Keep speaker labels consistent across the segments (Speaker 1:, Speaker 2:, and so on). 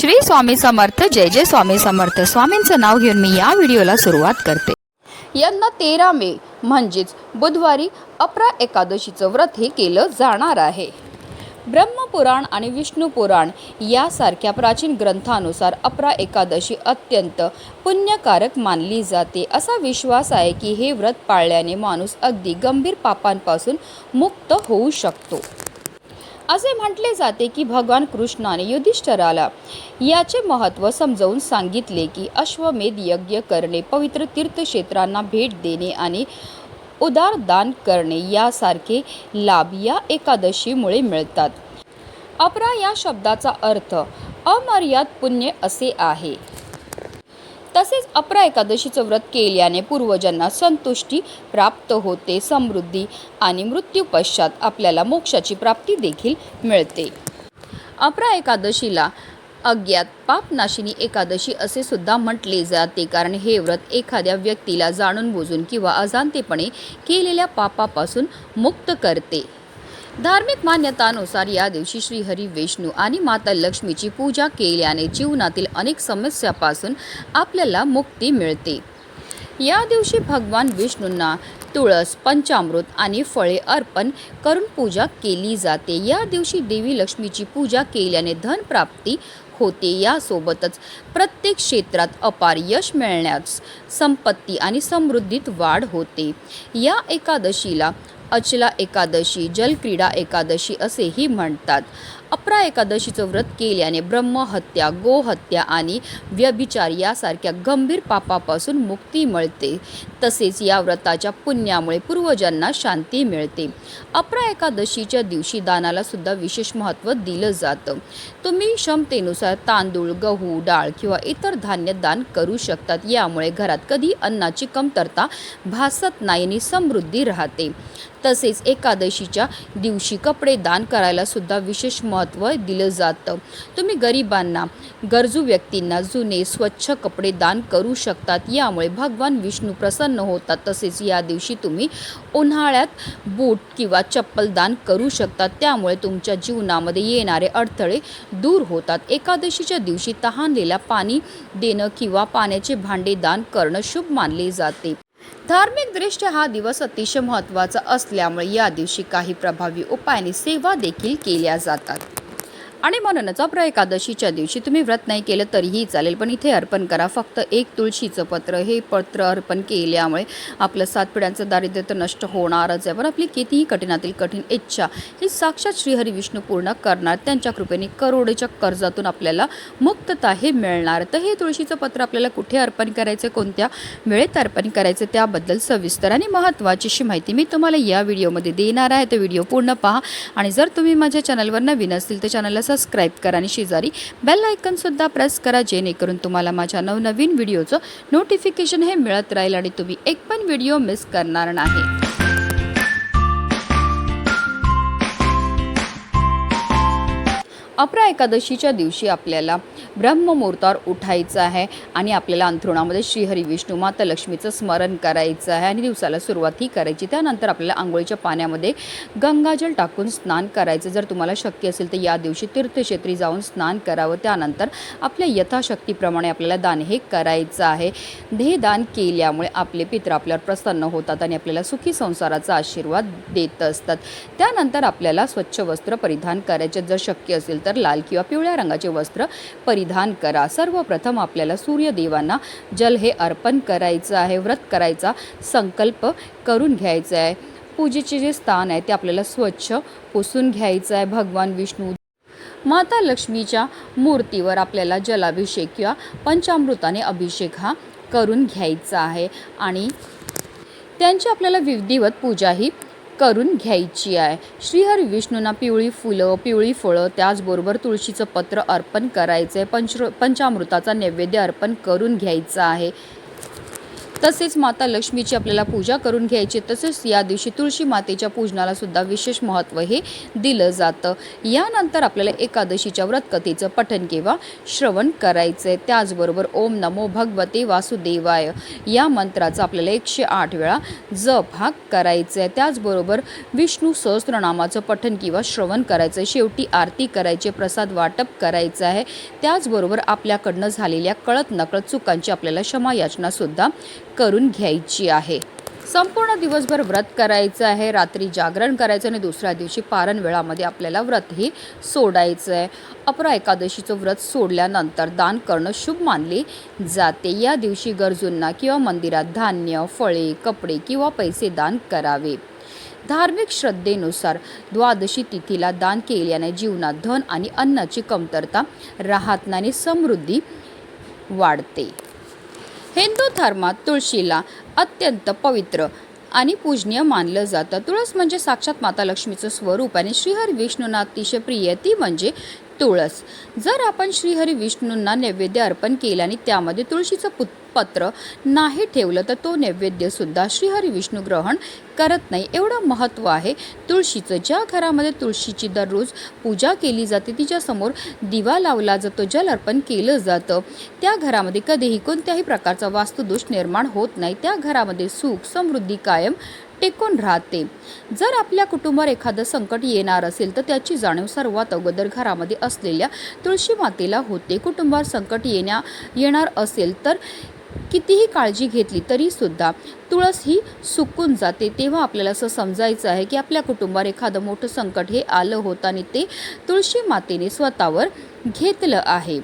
Speaker 1: श्री स्वामी समर्थ, जय जय स्वामी समर्थ। स्वामींचं नाव घेऊन मी या व्हिडिओला सुरुवात करते। यंदा 13 मे म्हणजेच बुधवारी अपरा एकादशीचं व्रत हे केलं जाणार आहे। ब्रह्मपुराण आणि विष्णू पुराण यासारख्या प्राचीन ग्रंथानुसार अपरा एकादशी अत्यंत पुण्यकारक मानली जाते। असा विश्वास आहे की हे व्रत पाळल्याने माणूस अगदी गंभीर पापांपासून मुक्त होऊ शकतो। असे म्हटले जाते की भगवान कृष्णाने युधिष्ठिराला याचे महत्त्व समजावून सांगितले की अश्वमेध यज्ञ करणे, पवित्र तीर्थक्षेत्रांना भेट देणे आणि उदार दान करणे यासारखे लाभ या एकादशीमुळे मिळतात। अपरा या शब्दाचा अर्थ अमर्याद पुण्य असे आहे। तसेच अपरा एकादशीचं व्रत केल्याने पूर्वजांना संतुष्टी प्राप्त होते, समृद्धी आणि मृत्यू पश्चात आपल्याला मोक्षाची प्राप्ती देखील मिळते। अपरा एकादशीला अज्ञात पापनाशिनी एकादशी असे सुद्धा म्हटले जाते, कारण हे व्रत एखाद्या व्यक्तीला जाणून बुजून किंवा अजाणतेपणे केलेल्या पापापासून मुक्त करते। धार्मिक मान्यतानुसार या दिवशी श्रीहरी विष्णू आणि माता लक्ष्मीची पूजा केल्याने जीवनातील अनेक समस्यापासून आपल्याला मुक्ती मिळते। या दिवशी भगवान विष्णूंना तुळस, पंचामृत आणि फळे अर्पण करून पूजा केली जाते। या दिवशी देवी लक्ष्मीची पूजा केल्याने धन प्राप्ती होते। यासोबतच प्रत्येक क्षेत्रात अपार यश मिळण्यास, संपत्ती आणि समृद्धीत वाढ होते। या एकादशीला अचला एकादशी, जलक्रीडा एकादशी असेही म्हणतात। अपरा एकादशीचं व्रत केल्याने ब्रह्महत्या, गोहत्या आणि व्यभिचार यासारख्या गंभीर पापापासून मुक्ती मिळते। तसेच या व्रताच्या पुण्यामुळे पूर्वजांना शांती मिळते। अपरा एकादशीच्या दिवशी दानाला सुद्धा विशेष महत्त्व दिलं जातं। तुम्ही क्षमतेनुसार तांदूळ, गहू, डाळ किंवा इतर धान्य दान करू शकतात। यामुळे घरात कधी अन्नाची कमतरता भासत नाही आणि समृद्धी राहते। तसेच एकादशीच्या दिवशी कपडे दान करायला सुद्धा विशेष महत्त्व दिलं जातं। तुम्ही गरिबांना, गरजू व्यक्तींना जुने स्वच्छ कपडे दान करू शकतात। यामुळे भगवान विष्णू प्रसन्न होतात। तसेच या दिवशी तुम्ही उन्हाळ्यात बूट किंवा चप्पल दान करू शकतात। त्यामुळे तुमच्या जीवनामध्ये येणारे अडथळे दूर होतात। एकादशीच्या दिवशी तहानलेला पाणी देणं किंवा पाण्याचे भांडे दान करणं शुभ मानले जाते। धार्मिकदृष्ट्या हा दिवस अतिशय महत्त्वाचा असल्यामुळे या दिवशी काही प्रभावी उपायांनी सेवा देखील केल्या जातात। आणि म्हणूनच अपरा एकादशीच्या दिवशी तुम्ही व्रत नाही केलं तरीही चालेल, पण इथे अर्पण करा। फक्त एक तुळशीचं पत्र, हे पत्र अर्पण केल्यामुळे आपलं 7 पिढ्यांचं दारिद्र्य तर नष्ट होणारच आहे, पण आपली कितीही कठीणातील कठीण इच्छा ही साक्षात श्रीहरी विष्णू पूर्ण करणार। त्यांच्या कृपेने करोडोच्या कर्जातून आपल्याला मुक्तता हे मिळणार। तर हे तुळशीचं पत्र आपल्याला कुठे अर्पण करायचं, कोणत्या वेळेत अर्पण करायचं त्याबद्दल सविस्तर आणि महत्त्वाची माहिती मी तुम्हाला या व्हिडिओमध्ये देणार आहे। तर व्हिडिओ पूर्ण पहा आणि जर तुम्ही माझ्या चॅनलवर नवीन असतील तर चॅनलला सबस्क्राईब करा आणि शेजारी बेल आयकॉन सुद्धा प्रेस करा, जेणेकरून तुम्हाला माझ्या नवनवीन व्हिडिओचं नोटिफिकेशन हे मिळत राहील आणि तुम्ही एक पण व्हिडिओ मिस करणार नाही। अपरा एकादशीच्या दिवशी आपल्याला ब्रह्ममुहूर्तावर उठायचं आहे आणि आपल्याला अंथरुणामध्ये श्रीहरी विष्णू, माता लक्ष्मीचं स्मरण करायचं आहे आणि दिवसाला सुरुवात ही करायची। त्यानंतर आपल्याला आंघोळीच्या पाण्यामध्ये गंगाजल टाकून स्नान करायचं। जर तुम्हाला शक्य असेल तर या दिवशी तीर्थक्षेत्री जाऊन स्नान करावं। त्यानंतर आपल्या यथाशक्तीप्रमाणे आपल्याला दान हे करायचं आहे। हे दान केल्यामुळे आपले पितृ आपल्यावर प्रसन्न होतात आणि आपल्याला सुखी संसाराचा आशीर्वाद देत असतात। त्यानंतर आपल्याला स्वच्छ वस्त्र परिधान करायचे, जर शक्य असेल तर लाल किंवा पिवळ्या रंगाचे वस्त्र परिधान करा। सर्वप्रथम आपल्याला सूर्यदेवांना जल हे अर्पण करायचं आहे। व्रत करायचा संकल्प करून घ्यायचा आहे। पूजेचे जे स्थान आहे ते आपल्याला स्वच्छ पुसून घ्यायचं आहे। भगवान विष्णू, माता लक्ष्मीच्या मूर्तीवर आपल्याला जलाभिषेक किंवा पंचामृताने अभिषेक हा करून घ्यायचा आहे आणि त्यांची आपल्याला विधिवत पूजाही करून घ्यायची आहे। श्रीहरी विष्णूंना पिवळी फुलं, पिवळी फळं, त्याचबरोबर तुळशीचं पत्र अर्पण करायचं आहे। पंचामृताचा नैवेद्य अर्पण करून घ्यायचा आहे। तसेच माता लक्ष्मीची आपल्याला पूजा करून घ्यायची। तसेच या दिवशी तुळशी मातेच्या पूजनाला सुद्धा विशेष महत्त्व हे दिलं जातं। यानंतर आपल्याला एकादशीच्या व्रतकथेचं पठण किंवा श्रवण करायचं आहे। त्याचबरोबर ओम नमो भगवते वासुदेवाय या मंत्राचा आपल्याला 108 वेळा जप हा करायचा आहे। त्याचबरोबर विष्णू सहस्त्रनामाचं पठण किंवा श्रवण करायचं आहे। शेवटी आरती करायची, प्रसाद वाटप करायचं आहे। त्याचबरोबर आपल्याकडनं झालेल्या कळत नकळत चुकांची आपल्याला क्षमा याचना सुद्धा करून घ्यायची आहे। संपूर्ण दिवसभर व्रत करायचं आहे, रात्री जागरण करायचं आणि दुसऱ्या दिवशी पारण वेळामध्ये आपल्याला व्रत हे सोडायचं आहे। अपरा एकादशीचं व्रत सोडल्यानंतर दान करणं शुभ मानले जाते। या दिवशी गरजूंना किंवा मंदिरात धान्य, फळे, कपडे किंवा पैसे दान करावे। धार्मिक श्रद्धेनुसार द्वादशी तिथीला दान केल्याने जीवनात धन आणि अन्नाची कमतरता राहत नाही, समृद्धी वाढते। हिंदू धर्मात तुळशीला अत्यंत पवित्र आणि पूजनीय मानलं जातं। तुळस म्हणजे साक्षात माता लक्ष्मीचं स्वरूप आणि श्रीहरी विष्णूंना अतिशय प्रिय ती म्हणजे तुळस। जर आपण श्रीहरी विष्णूंना नैवेद्य अर्पण केला आणि त्यामध्ये तुळशीचं पत्र नाही ठेवलं तर तो नैवेद्य सुद्धा श्रीहरी विष्णू ग्रहण करत नाही, एवढं महत्त्व आहे तुळशीचं। ज्या घरामध्ये तुळशीची दररोज पूजा केली जाते, तिच्यासमोर दिवा लावला जातो, जल अर्पण केलं जातं, त्या घरामध्ये कधीही कोणत्याही प्रकारचा वास्तुदोष निर्माण होत नाही। त्या घरामध्ये सुख समृद्धी कायम टिकून राहते। जर आपल्या कुटुंबावर एखादं संकट येणार असेल तर त्याची जाणीव सर्वात अगोदर घरामध्ये असलेल्या तुळशी मातेला होते। कुटुंबावर संकट येणार असेल तर कितीही काळजी घेतली तरी सुद्धा तुळस ही सुकून जाते। तेव्हा आपल्याला असं समजायचं आहे की आपल्या कुटुंबावर एखादं मोठं संकट हे आलं होतं आणि ते तुळशी मातेने स्वतःवर घेतलं आहे।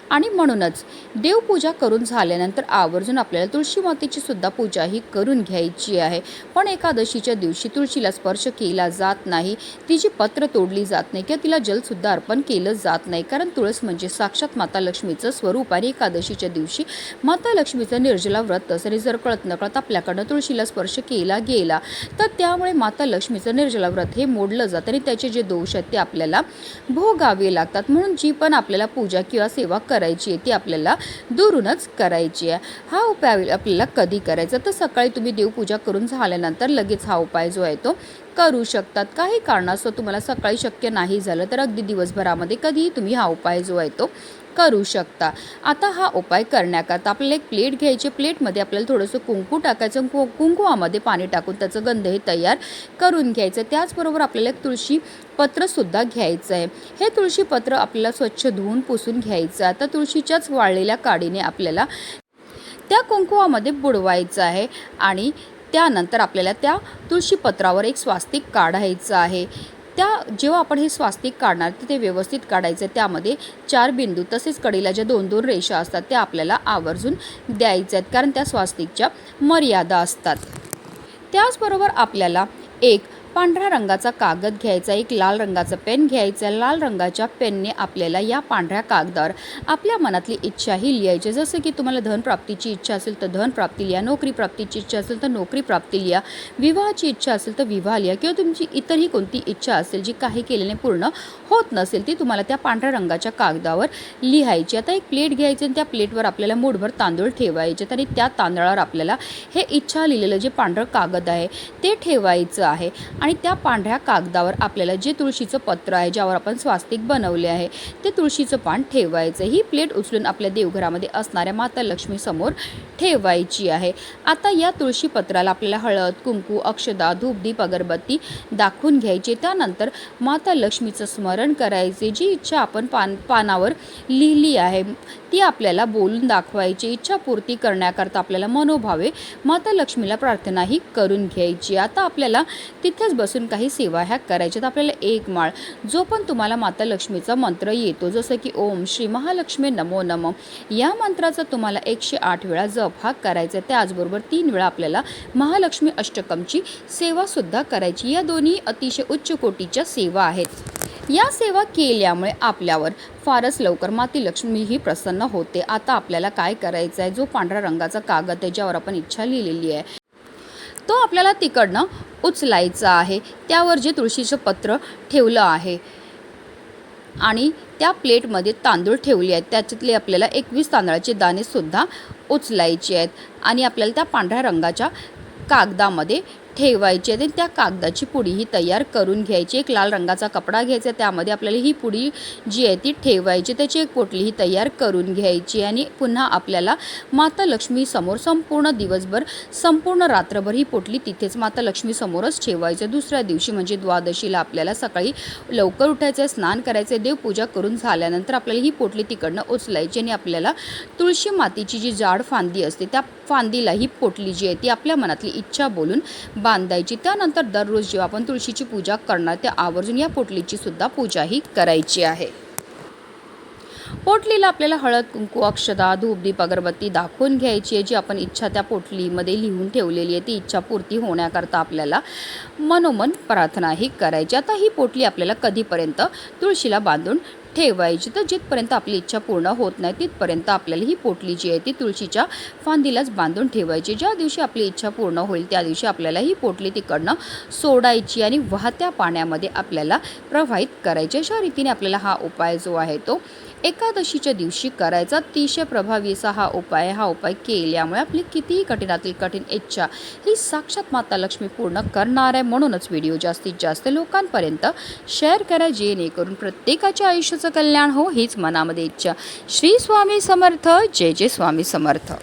Speaker 1: आणि म्हणूनच देवपूजा करून झाल्यानंतर आवर्जून आपल्याला तुळशी मातेची सुद्धा पूजा ही करून घ्यायची आहे। पण एकादशीच्या दिवशी तुळशीला स्पर्श केला जात नाही, तिची पत्र तोडली जात नाही किंवा तिला जलसुद्धा अर्पण केलं जात नाही, कारण तुळस म्हणजे साक्षात माता लक्ष्मीचं स्वरूप आणि एकादशीच्या दिवशी माता लक्ष्मीचं निर्जला व्रत असं जर कळत नकळत आपल्याकडनं तुळशीला स्पर्श केला गेला तर त्यामुळे माता लक्ष्मीचं निर्जला व्रत हे मोडलं जातं आणि त्याचे जे दोष आहेत ते आपल्याला भोगावे लागतात। म्हणून जी पण आपल्याला पूजा किंवा सेवा करायची आहे ती आपल्याला दुरूनच करायची आहे। हा उपाय आपल्याला कधी करायचा तर सकाळी तुम्ही देवपूजा करून झाल्यानंतर लगेच हा उपाय जो आहे तो करू शकतात। काही कारणास्तव तुम्हाला सकाळी शक्य नाही झालं तर अगदी दिवसभरामध्ये कधीही तुम्ही हा उपाय जो आहे तो करू शकता। आता हा उपाय करण्याकरता आपल्याला एक प्लेट घ्यायची, प्लेटमध्ये आपल्याला थोडंसं कुंकू टाकायचं, कुंकुवामध्ये पाणी टाकून त्याचं गंध हे तयार करून घ्यायचं। त्याचबरोबर आपल्याला एक तुळशी पत्रसुद्धा घ्यायचं आहे। हे तुळशी पत्र आपल्याला स्वच्छ धुवून पुसून घ्यायचं आहे। आता तुळशीच्याच वाळलेल्या काडीने आपल्याला त्या कुंकुवामध्ये बुडवायचं आहे आणि त्यानंतर आपल्याला त्या तुळशी पत्रावर एक स्वास्तिक काढायचं आहे। जेव्हा आपण हे स्वास्तिक काढणार तर ते व्यवस्थित काढायचं, त्यामध्ये 4 बिंदू तसेच कडेला ज्या 2-2 रेषा असतात त्या आपल्याला आवर्जून द्यायच्या आहेत, कारण त्या स्वास्तिकच्या मर्यादा असतात। त्याचबरोबर आपल्याला एक पांढऱ्या रंगाचा कागद घ्यायचा, एक लाल रंगाचा पेन घ्यायचा। लाल रंगाच्या पेनने आपल्याला या पांढऱ्या कागदावर आपल्या मनातली इच्छाही लिहायची, जसं की तुम्हाला धनप्राप्तीची इच्छा असेल तर धनप्राप्ती लिहा, नोकरी प्राप्तीची इच्छा असेल तर नोकरी प्राप्ती लिहा, विवाहाची इच्छा असेल तर विवाह लिहा किंवा तुमची इतरही कोणती इच्छा असेल जी काही केल्याने पूर्ण होत नसेल ती तुम्हाला त्या पांढऱ्या रंगाच्या कागदावर लिहायची। आता एक प्लेट घ्यायची आणि त्या प्लेटवर आपल्याला मूठभर तांदूळ ठेवायचे आणि त्या तांदळावर आपल्याला हे इच्छा लिहिलेलं जे पांढरं कागद आहे ते ठेवायचं आहे आणि त्या पांढऱ्या कागदावर आपल्याला जे तुळशीचं पत्र आहे ज्यावर आपण स्वास्तिक बनवले आहे ते तुळशीचं पान ठेवायचं। ही प्लेट उचलून आपल्या देवघरामध्ये असणाऱ्या माता लक्ष्मी समोर ठेवायची आहे। आता या तुळशी पत्राला आपल्याला हळद, कुंकू, अक्षदा, धूप, दीप, अगरबत्ती दाखवून घ्यायची। त्यानंतर माता लक्ष्मीचं स्मरण करायचे। जी इच्छा आपण पानावर लिहिली आहे ती आपल्याला बोलून दाखवायची। इच्छा पूर्ती करण्याकरता आपल्याला मनोभावे माता लक्ष्मीला प्रार्थनाही करून घ्यायची। आता आपल्याला तिथेच बसून काही सेवा ह्या करायच्यात। आपल्याला एक माळ जो पण तुम्हाला माता लक्ष्मीचा मंत्र येतो, जसं की ओम श्री महालक्ष्मी नमो नमः या मंत्राचा तुम्हाला 108 वेळा जप हा करायचा। त्याचबरोबर 3 वेळा आपल्याला महालक्ष्मी अष्टकमची सेवा सुद्धा करायची। या दोन्ही अतिशय उच्च कोटीच्या सेवा आहेत। या सेवा केल्यामुळे आपल्यावर फारच लवकर माता लक्ष्मी ही प्रसन्न होते। आता आपल्याला काय करायचं आहे, जो पांढऱ्या रंगाचा कागद आहे ज्यावर आपण इच्छा लिहिलेली आहे तो आपल्याला तिकडनं उचलायचा आहे। त्यावर जे तुळशीचं पत्र ठेवलं आहे आणि त्या प्लेटमध्ये तांदूळ ठेवले आहेत. त्याच्यातले आपल्याला 21 तांदळाचे दाणेसुद्धा उचलायचे आहेत आणि आपल्याला त्या पांढऱ्या रंगाच्या कागदामध्ये ठेवायची आहे. त्या कागदाची पुडी ही तयार करून घ्यायची. एक लाल रंगाचा कपडा घ्यायचा, त्यामध्ये आपल्याला ही पुडी जी आहे ती ठेवायची. त्याची एक पोटली ही तयार करून घ्यायची आणि पुन्हा आपल्याला माता लक्ष्मी समोर संपूर्ण दिवसभर, संपूर्ण रात्रभर ही पोटली तिथेच माता लक्ष्मी समोरच ठेवायची. दुसऱ्या दिवशी म्हणजे द्वादशीला आपल्याला सकाळी लवकर उठायचं, स्नान करायचं, देवपूजा करून झाल्यानंतर आपल्याला ही पोटली तिकडनं उचलायची आणि आपल्याला तुळशी मातीची जी जाड फांदी असते त्या फांदीला ही पोटली जी आहे ती आपल्या मनातली इच्छा बोलून बांधायची. त्यानंतर दररोज जेव्हा आपण तुळशीची पूजा करणार त्या आवर्जून या पोटलीची सुद्धा पूजा ही करायची आहे. पोटलीला आपल्याला हळद, कुंकू, अक्षता, धूप, दीप, अगरबत्ती दाखवून घ्यायची आहे. जी आपण इच्छा त्या पोटलीमध्ये लिहून ठेवलेली आहे ती इच्छा पूर्ती होण्याकरता आपल्याला मनोमन प्रार्थना ही करायची. आता ही पोटली आपल्याला कधीपर्यंत तुळशीला बांधून ठेवायची, तर जिथपर्यंत आपली इच्छा पूर्ण होत नाही तिथपर्यंत आपल्याला ही पोटली जी आहे ती तुळशीच्या फांदीलाच बांधून ठेवायची. ज्या दिवशी आपली इच्छा पूर्ण होईल त्या दिवशी आपल्याला ही पोटली तिकडनं सोडायची आणि वाहत्या पाण्यामध्ये आपल्याला प्रवाहित करायची. अशा रीतीने आपल्याला हा उपाय जो आहे तो एकादशीच्या दिवशी करायचा. अतिशय प्रभावी असा हा उपाय केल्यामुळे आपली कितीही कठीणातील कठीण इच्छा ही साक्षात माता लक्ष्मी पूर्ण करणार आहे. म्हणूनच व्हिडिओ जास्तीत जास्त लोकांपर्यंत शेअर करा, जेणेकरून प्रत्येकाच्या आयुष्याचं कल्याण हो हीच मनामध्ये इच्छा. श्री स्वामी समर्थ. जय जय स्वामी समर्थ.